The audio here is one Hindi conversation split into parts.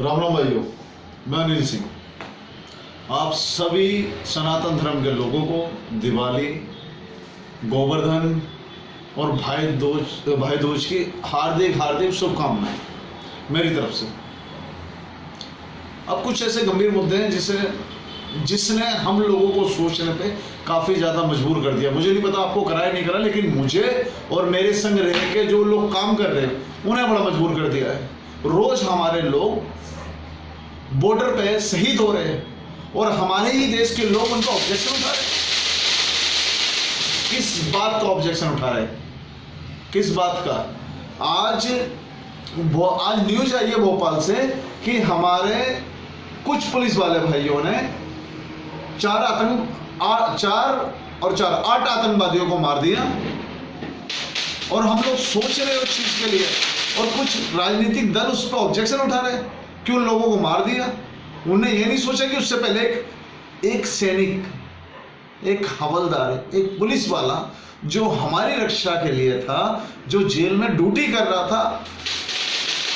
राम राम भाइयों, मैं अनिल सिंह। आप सभी सनातन धर्म के लोगों को दिवाली, गोवर्धन और भाई दूज की हार्दिक हार्दिक शुभकामनाएं मेरी तरफ से। अब कुछ ऐसे गंभीर मुद्दे हैं जिसने हम लोगों को सोचने पे काफ़ी ज़्यादा मजबूर कर दिया। मुझे नहीं पता आपको करा है नहीं करा, लेकिन मुझे और मेरे संग रह के जो लोग काम कर रहे हैं उन्हें बड़ा मजबूर कर दिया है। रोज हमारे लोग बॉर्डर पे शहीद हो रहे हैं और हमारे ही देश के लोग उनका ऑब्जेक्शन उठा रहे हैं। किस बात का ऑब्जेक्शन उठा रहे हैं? किस बात का? आज न्यूज आई है भोपाल से कि हमारे कुछ पुलिस वाले भाइयों ने 8 आतंकवादियों को मार दिया और हम लोग सोच रहे हैं उस चीज के लिए, और कुछ राजनीतिक दल उस पर ऑब्जेक्शन उठा रहे हैं कि उन लोगों को मार दिया। उन्हें यह नहीं सोचा कि उससे पहले एक सैनिक, एक हवलदार, एक पुलिस वाला जो हमारी रक्षा के लिए था, जो जेल में ड्यूटी कर रहा था,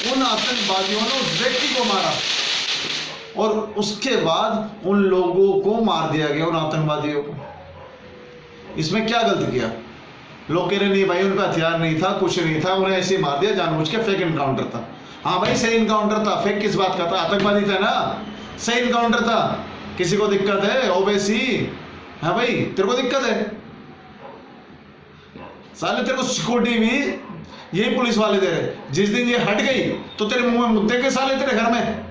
उन आतंकवादियों ने उस व्यक्ति को मारा और उसके बाद उन लोगों को मार दिया गया, उन आतंकवादियों को। इसमें क्या गलती किया? लोग कह रहे नहीं भाई उनका हथियार नहीं था, कुछ नहीं था, उन्हें ऐसे ही मार दिया जानबूझ के, फेक इनकाउंटर था। हाँ भाई सही इनकाउंटर था, फेक किस बात का था? आतंकवादी था ना, सही इनकाउंटर था। किसी को दिक्कत है? ओबीसी? हाँ भाई तेरे को दिक्कत है? साले तेरे को सिक्योरिटी भी यही पुलिस वाले दे रहे। जिस दिन ये हट गई तो तेरे मुंह में मुद्दे के साले तेरे घर में।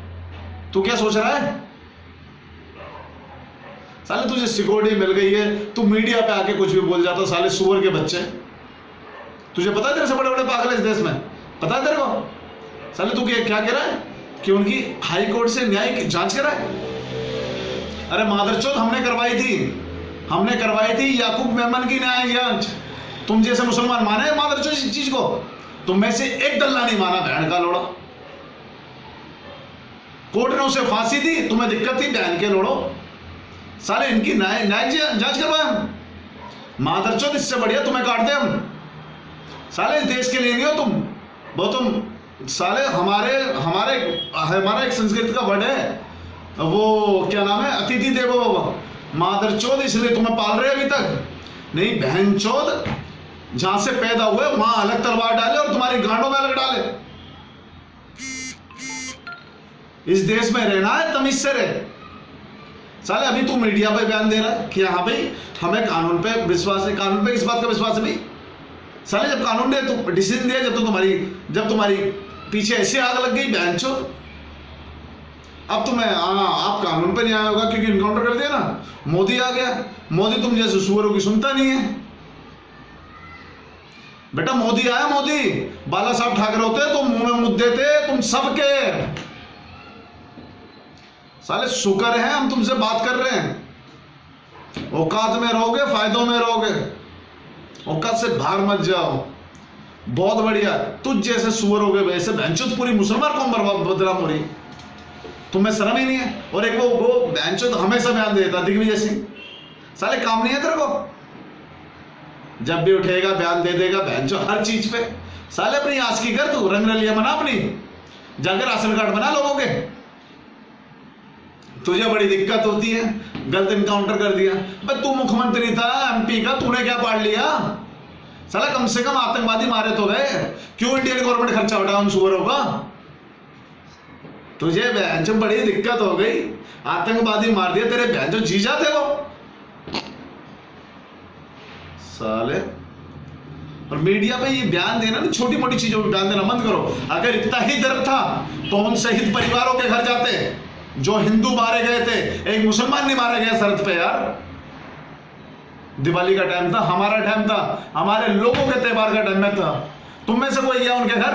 तू क्या सोच रहा है? साले तुझे सिक्योरिटी मिल गई है, तू मीडिया पे आके कुछ भी बोल जाता। साले सुअर के बच्चे, तुझे पता है तेरे से बड़े बड़े पागल इस देश में? पता है तेरे को? साले तू क्या कह रहा है कि उनकी हाई कोर्ट से न्यायिक जांच करा है? अरे मादरचोद, हमने करवाई थी याकूब मेमन की न्यायिक जांच। तुम जैसे मुसलमान माने मादरचोद इस चीज को? तुम में से एक दल्ला नहीं माना, बहन का लोड़ा। कोर्ट ने उसे फांसी दी, तुम्हें दिक्कत थी, बहन के लोड़ो। साले इनकी न्यायिक जांच करवाए हम। मादरचोद, इससे बढ़िया तुम्हें काट दे हम। साले इस देश के लिए नहीं हो तुम, वो तुम साले हमारा एक संस्कृत का वर्ड है, वो क्या नाम है, अतिथि देवो भव। मादरचोद इसलिए तुम्हें पाल रहे अभी तक नहीं, बहनचोद जहां से पैदा हुए वहां अलग तलवार डाले और तुम्हारी गांडों में अलग डाले। इस देश में रहना है, तमीज से रहे। साले अभी तू मीडिया पे बयान दे रहा है कि हाँ भाई हमें कानून पे विश्वास है। कानून पे किस बात का विश्वास है भाई? साले जब कानून ने तो डिसीजन दिया, जब तुम्हारी पीछे ऐसे आग लग गई बहनचो, अब तुम्हें आप कानून पे नहीं आया होगा क्योंकि इनकाउंटर कर दिया ना, मोदी आ गया। मोदी तुम जैसे सुअरों की सुनता नहीं है बेटा। मोदी आया, मोदी बाला साहब ठाकरे होते तो मुंह में मुद्दे थे तुम सबके। साले शुक्र है हम तुमसे बात कर रहे हैं। औकात में रहोगे, फायदों में रहोगे, औकात से बाहर मत जाओ। बहुत बढ़िया। तुझ जैसे सुअर हो गए वैसे बहनचोद पूरी मुसलमान कौम बदनाम हो रही, तुम्हें शर्म ही नहीं है। और एक वो बहनचोद हमेशा बयान देता दिग्विजय सिंह। साले काम नहीं है तेरे को? जब भी उठेगा बयान दे देगा बहनचोद हर चीज पे। साले अपनी आस्की कर, तू रंग रलिया बना अपनी, जाकर राशन कार्ड बना लोगों के। तुझे बड़ी दिक्कत होती है, गलत इनकाउंटर कर दिया। भाई तू मुख्यमंत्री था एमपी का, तूने क्या पाड़ लिया? साला कम से कम आतंकवादी मारे तो गए, क्यों इंडियन गवर्नमेंट खर्चा उठाया उन सुअरों का? तुझे बहनचोद बड़ी दिक्कत हो गई, आतंकवादी मार दिया, तेरे बहनचोद जीजा थे वो साले। और मीडिया पे ये बयान देना ना, छोटी मोटी चीजों पे बयान देना बंद करो। अगर इतना ही दर्द था तो हम शहीद परिवारों के घर जाते, जो हिंदू मारे गए थे। एक मुसलमान नहीं मारा गया सरहद पे यार। दिवाली का टाइम था, हमारा टाइम था, हमारे लोगों के त्योहार का टाइम में था। तुम में से कोई गया उनके घर?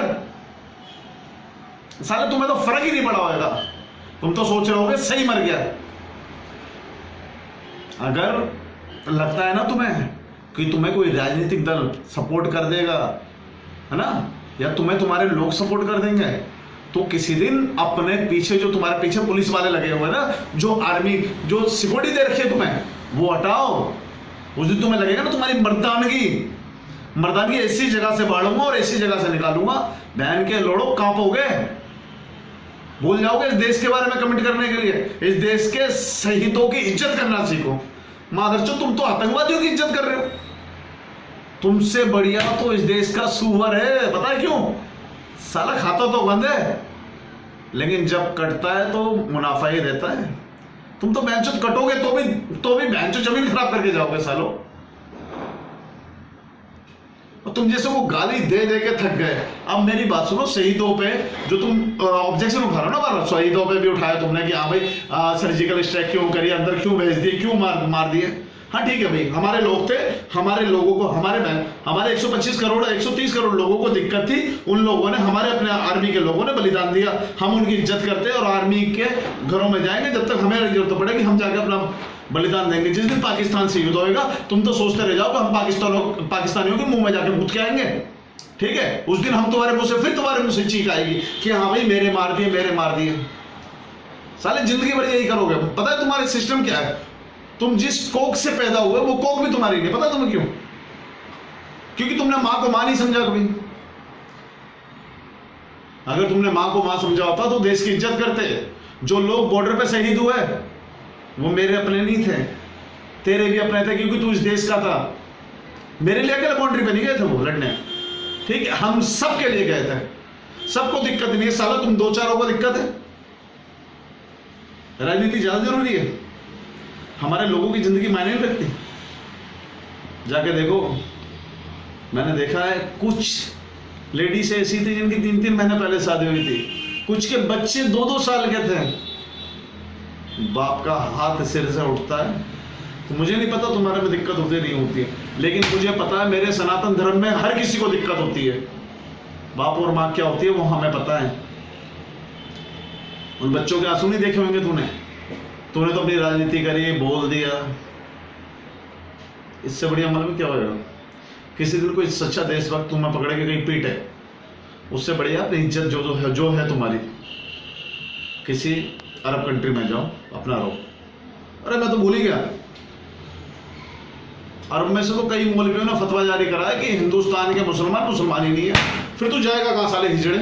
साले तुम्हें तो फर्क ही नहीं पड़ा होगा। तुम तो सोच रहे होगे सही मर गया। अगर लगता है ना तुम्हें कि तुम्हें कोई राजनीतिक दल सपोर्ट कर देगा, है ना, या तुम्हें तुम्हारे लोग सपोर्ट कर देंगे, तो किसी दिन अपने पीछे जो तुम्हारे पीछे पुलिस वाले लगे हुए ना, जो आर्मी, जो सिक्योरिटी दे रखी है तुम्हें, वो हटाओ। उस दिन तुम्हें लगेगा ना तुम्हारी मर्दानगी ऐसी जगह से बाढ़ूंगा और ऐसी जगह से निकालूंगा, बहन के लोड़ो कांपोगे। भूल जाओगे इस देश के बारे में कमेंट करने के लिए? इस देश के शहीदों की इज्जत करना सीखो। मादरचोद, तुम तो आतंकवादियों की इज्जत कर रहे हो। तुमसे बढ़िया तो इस देश का सूअर है। पता है क्यों? साला खाता तो बंद है, लेकिन जब कटता है तो मुनाफा ही देता है। तुम तो बेंचों कटोगे तो भी बेंचों जमीन खराब करके जाओगे सालों। और तुम जैसे वो गाली दे दे के थक गए। अब मेरी बात सुनो, शहीदों पे जो तुम ऑब्जेक्शन उठा रहे हो ना, बार शहीदों पे भी उठाया तुमने कि हाँ भाई सर्जिकल स्ट्राइक क्यों करी, अंदर क्यों भेज दिए, क्यों मार दिए। हाँ ठीक है भाई, हमारे लोग थे, हमारे लोगों को हमारे 125 करोड़ 130 करोड़ लोगों को दिक्कत थी। उन लोगों ने, हमारे अपने आर्मी के लोगों ने बलिदान दिया। हम उनकी इज्जत करते हैं और आर्मी के घरों में जाएंगे जब तक हमें जरूरत पड़ेगी, हम जाके अपना बलिदान देंगे। जिस दिन पाकिस्तान से युद्ध होएगा तुम तो सोचते रह जाओगे हम पाकिस्तानियों के मुंह में जाके मुँह के आएंगे। ठीक है, उस दिन हम तुम्हारे मुंह से, फिर तुम्हारे मुंह से चीख आएगी कि हाँ भाई मेरे मार दिए। साले जिंदगी भर यही करोगे। पता है तुम्हारे सिस्टम क्या है? तुम जिस कोक से पैदा हुए वो कोक भी तुम्हारी नहीं। पता तुम्हें क्यों? क्योंकि तुमने मां को मां नहीं समझा कभी। अगर तुमने मां को मां समझा होता तो देश की इज्जत करते। जो लोग बॉर्डर पे शहीद हुए वो मेरे अपने नहीं थे, तेरे भी अपने थे, क्योंकि तू इस देश का था। मेरे लिए अकेले बाउंड्री पे नहीं गए थे वो लड़ने। ठीक है, हम सब के लिए गए थे। सबको दिक्कत नहीं है साला, तुम 2-4 को दिक्कत है। राजनीति ज्यादा जरूरी है? हमारे लोगों की जिंदगी मायने नहीं रखती? जाके देखो, मैंने देखा है कुछ लेडीज ऐसी थी जिनकी 3-3 महीने पहले शादी हुई थी, कुछ के बच्चे 2-2 साल के थे। बाप का हाथ सिर से उठता है। तो मुझे नहीं पता तुम्हारे में दिक्कत होती नहीं होती है, लेकिन मुझे पता है मेरे सनातन धर्म में हर किसी को दिक्कत होती है। बाप और माँ क्या होती है वो हमें पता है। उन बच्चों के आंसू नहीं देखे होंगे तूने तो अपनी राजनीति करी, बोल दिया। इससे बढ़िया मालूम क्या होगा? किसी दिन कोई सच्चा देशभक्त तुम्हें पकड़े के कहीं पीटे, उससे बढ़िया अपनी इज्जत जो है तुम्हारी, किसी अरब कंट्री में जाओ, अपना रहो। अरे मैं तो भूल ही गया, अरब में से तो कई मौलवियों ने फतवा जारी करा है कि हिंदुस्तान के मुसलमान ही नहीं है। फिर तू जाएगा कहाँ साले हिजड़े?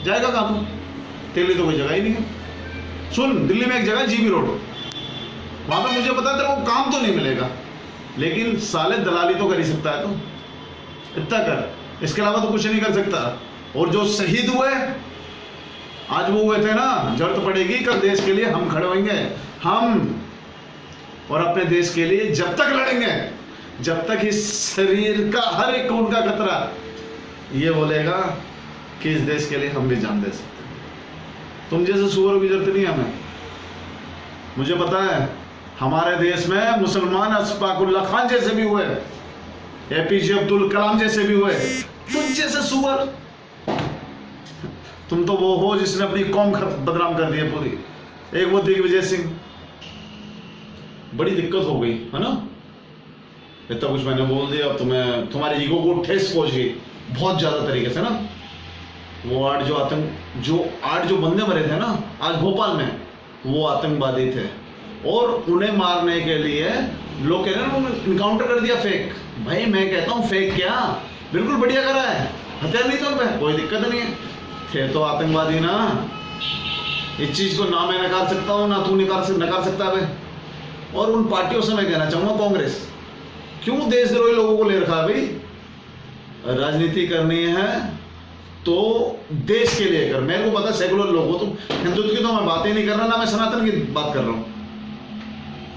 जाएगा कहाँ तू? तेरे लिए तो कोई जगह ही नहीं है। सुन, दिल्ली में एक जगह जीबी रोड, वहां पे मुझे पता है तेरे को काम तो नहीं मिलेगा, लेकिन साले दलाली तो कर ही सकता है। तो इतना कर, इसके अलावा तो कुछ नहीं कर सकता। और जो शहीद हुए आज वो हुए थे ना, जरूरत पड़ेगी कल देश के लिए हम खड़े होंगे। हम और अपने देश के लिए जब तक लड़ेंगे, जब तक इस शरीर का हर एक खून का कतरा ये बोलेगा कि इस देश के लिए हम भी जान दे सकते। तुम जैसे सुअरों की जरूरत नहीं है हमें। मुझे पता है हमारे देश में मुसलमान अशफाकुल्ला खान जैसे भी हुए, एपीजे अब्दुल कलाम जैसे भी हुए। तुम जैसे सुअर, तुम तो वो हो जिसने अपनी कौम बदनाम कर दी है पूरी। एक वो दिग्विजय सिंह, बड़ी दिक्कत हो गई है ना, इतना कुछ मैंने बोल दिया, अब तुम्हारे ईगो को ठेस पहुंच गई बहुत ज्यादा तरीके से ना। वो 8 जो बंदे मरे थे ना आज भोपाल में, वो आतंकवादी थे और उन्हें मारने के लिए लोग कह रहे हैं इनकाउंटर कर दिया फेक। भाई मैं कहता हूँ फेक क्या, बिल्कुल बढ़िया करा है, हथियार नहीं था उनपे, कोई दिक्कत नहीं है, थे तो आतंकवादी ना। इस चीज को ना मैं नकार सकता हूँ ना तू नकार सकता है। और उन पार्टियों से मैं कहना चाहूंगा, कांग्रेस क्यों देशद्रोही लोगों को ले रखा है भाई? राजनीति करनी है तो देश के लिए कर। मेरे को पता सेकुलर लोग हो, तुम हिंदुत्व की तो मैं बात ही नहीं कर रहा, ना मैं सनातन की बात कर रहा हूं,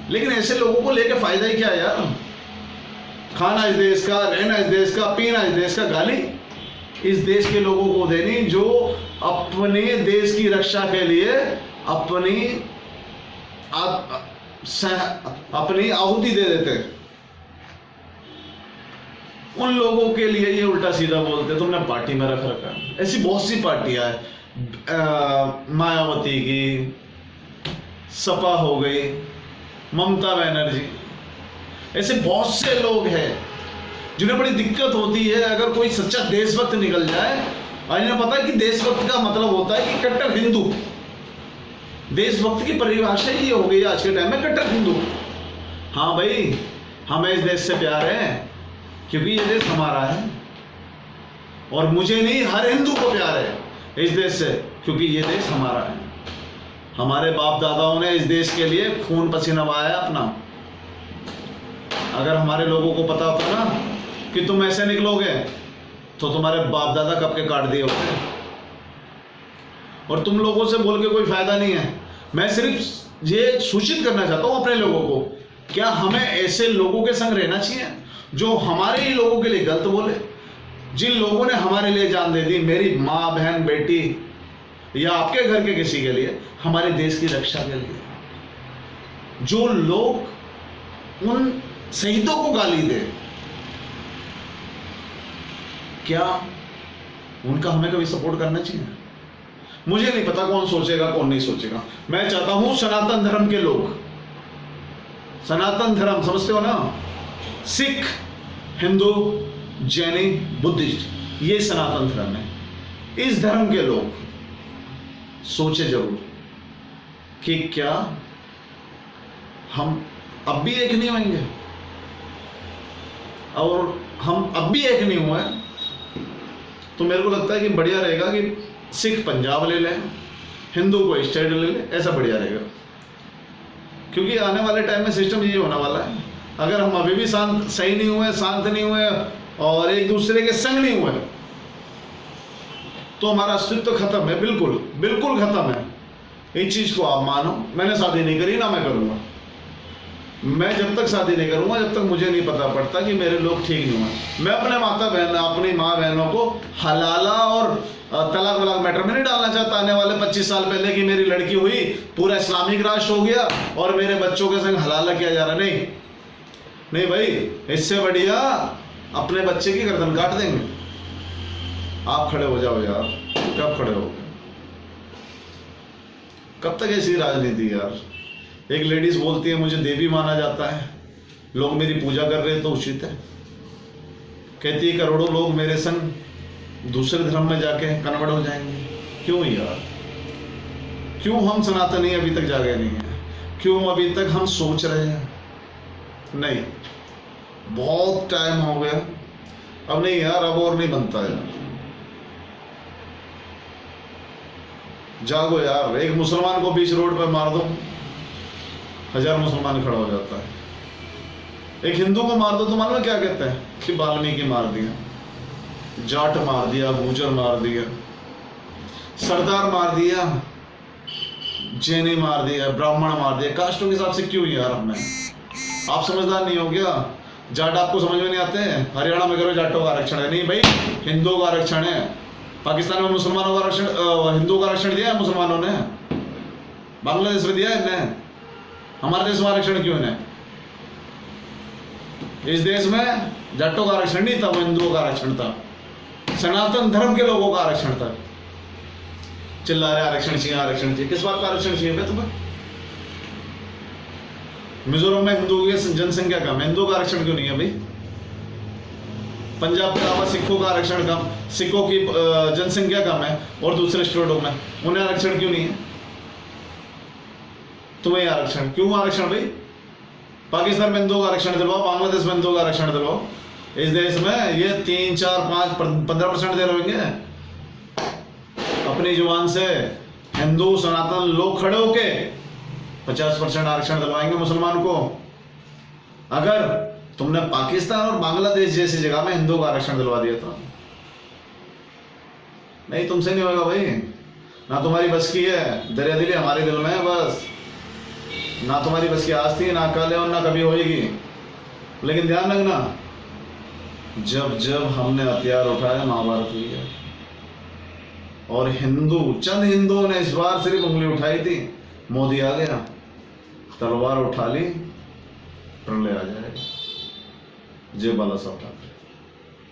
लेकिन ऐसे लोगों को लेके फायदा ही क्या है यार? खाना इस देश का, रहना इस देश का, पीना इस देश का, गाली इस देश के लोगों को देनी जो अपने देश की रक्षा के लिए अपनी आहुति दे देते। उन लोगों के लिए ये उल्टा सीधा बोलते। तुमने पार्टी में रख रखा है, ऐसी बहुत सी पार्टियां हैं, मायावती की, सपा हो गई, ममता बनर्जी, ऐसे बहुत से लोग हैं जिन्हें बड़ी दिक्कत होती है अगर कोई सच्चा देशभक्त निकल जाए। और इन्हें पता है कि देशभक्त का मतलब होता है कि कट्टर हिंदू। देशभक्त की परिभाषा ये हो गई आज के टाइम में, कट्टर हिंदू। हाँ भाई, हमें इस देश से प्यार है क्योंकि ये देश हमारा है, और मुझे नहीं हर हिंदू को प्यार है। इस देश से, क्योंकि ये देश हमारा है। हमारे बाप दादाओं ने इस देश के लिए खून पसीना बहाया अपना। अगर हमारे लोगों को पता होता ना कि तुम ऐसे निकलोगे तो तुम्हारे बाप दादा कब के काट दिए होते। और तुम लोगों से बोल के कोई फायदा नहीं है। मैं सिर्फ ये सूचित करना चाहता हूं अपने लोगों को, क्या हमें ऐसे लोगों के संग रहना चाहिए जो हमारे ही लोगों के लिए गलत बोले, जिन लोगों ने हमारे लिए जान दे दी, मेरी माँ बहन बेटी या आपके घर के किसी के लिए, हमारे देश की रक्षा के लिए, जो लोग उन शहीदों को गाली दे, क्या उनका हमें कभी सपोर्ट करना चाहिए? मुझे नहीं पता कौन सोचेगा कौन नहीं सोचेगा। मैं चाहता हूं सनातन धर्म के लोग, सनातन धर्म समझते हो ना, सिख, हिंदू, जैनी, बुद्धिस्ट, ये सनातन धर्म है। इस धर्म के लोग सोचे जरूर कि क्या हम अब भी एक नहीं होंगे, और हम अब भी एक नहीं हुए तो मेरे को लगता है कि बढ़िया रहेगा कि सिख पंजाब ले लें, हिंदू को स्टेट ले लें, ऐसा बढ़िया रहेगा। क्योंकि आने वाले टाइम में सिस्टम यही होने वाला है। अगर हम अभी भी सही नहीं हुए, शांत नहीं हुए और एक दूसरे के संग नहीं हुए तो हमारा अस्तित्व खत्म है, बिल्कुल बिल्कुल खत्म है। इस चीज को आप मानो। मैंने शादी नहीं करी, ना मैं करूंगा। मैं जब तक शादी नहीं करूंगा जब तक मुझे नहीं पता पड़ता कि मेरे लोग ठीक नहीं हुए। मैं अपने माता बहन, अपनी माँ बहनों को हलाला और तलाक वलाक मैटर में नहीं डालना चाहता आने वाले 25 साल पहले कि मेरी लड़की हुई, पूरा इस्लामिक राष्ट्र हो गया और मेरे बच्चों के संग हलाला किया जा रहा। नहीं नहीं भाई, इससे बढ़िया अपने बच्चे की गर्दन काट देंगे। आप खड़े हो जाओ यार, कब खड़े हो? कब तक ऐसी राजनीति यार? एक लेडीज बोलती है मुझे देवी माना जाता है, लोग मेरी पूजा कर रहे हैं तो उचित है। कहती है करोड़ों लोग मेरे संग दूसरे धर्म में जाके कन्वर्ट हो जाएंगे। क्यों यार? क्यों हम सनातनी अभी तक जागे नहीं है? क्यों अभी तक हम सोच रहे हैं? नहीं, बहुत टाइम हो गया, अब नहीं यार, अब और नहीं बनता यार। जागो यार। एक मुसलमान को बीच रोड पर मार दो, 1000 मुसलमान खड़ा हो जाता है। एक हिंदू को मार दो तो मालूम क्या कहते हैं कि वाल्मीकि मार दिया, जाट मार दिया, गुजर मार दिया, सरदार मार दिया, जैनी मार दिया, ब्राह्मण मार दिया। कास्टों के हिसाब से क्यों यार? हमें आप समझदार नहीं हो क्या? जाट आपको समझ में नहीं आते हैं? हरियाणा में करो जाटों का आरक्षण है। नहीं भाई, हिंदुओं का आरक्षण है। पाकिस्तान में मुसलमानों का आरक्षण, हिंदुओं का आरक्षण दिया है मुसलमानों ने, बांग्लादेश में दिया है इन्हें। हमारे देश में आरक्षण क्यों है? इस देश में जाटों का आरक्षण नहीं था, वो हिंदुओं का आरक्षण था, सनातन धर्म के लोगों का आरक्षण था। चिल्ला रहे आरक्षण चाहिए, आरक्षण चाहिए। किस बात का आरक्षण चाहिए तुम्हें? मिजोरम में हिंदुओं की जनसंख्या कम है, हिंदुओं का आरक्षण क्यों नहीं है भाई? पंजाब के अलावा सिखों का आरक्षण कम, सिखों की जनसंख्या कम है और दूसरे स्टेटों में उन्हें आरक्षण क्यों नहीं है? तुम्हें आरक्षण क्यों? आरक्षण भाई पाकिस्तान में हिंदुओं का आरक्षण दिलवाओ, बांग्लादेश में हिंदुओं का आरक्षण दिलवाओ। इस देश में ये 3, 4, 5, 15% दे रहे होंगे। अपनी जुबान से हिंदू सनातन लोग खड़े होके 50% आरक्षण दिलवाएंगे मुसलमान को। अगर तुमने पाकिस्तान और बांग्लादेश जैसी जगह में हिंदुओं का आरक्षण दिलवा दिया था। नहीं, तुमसे नहीं होगा भाई, ना तुम्हारी बस की है। दरिया दिली हमारे दिल में है बस, ना तुम्हारी बस की आज थी, ना कल है और ना कभी होएगी। लेकिन ध्यान रखना, जब जब हमने हथियार उठाया महाभारत हुई है। और चंद हिंदुओं ने इस बार सिर्फ उंगली उठाई थी, मोदी आ गया, तलवार उठा ली, प्रलय आ जाएगा। जय बाला साहब ठाकरे।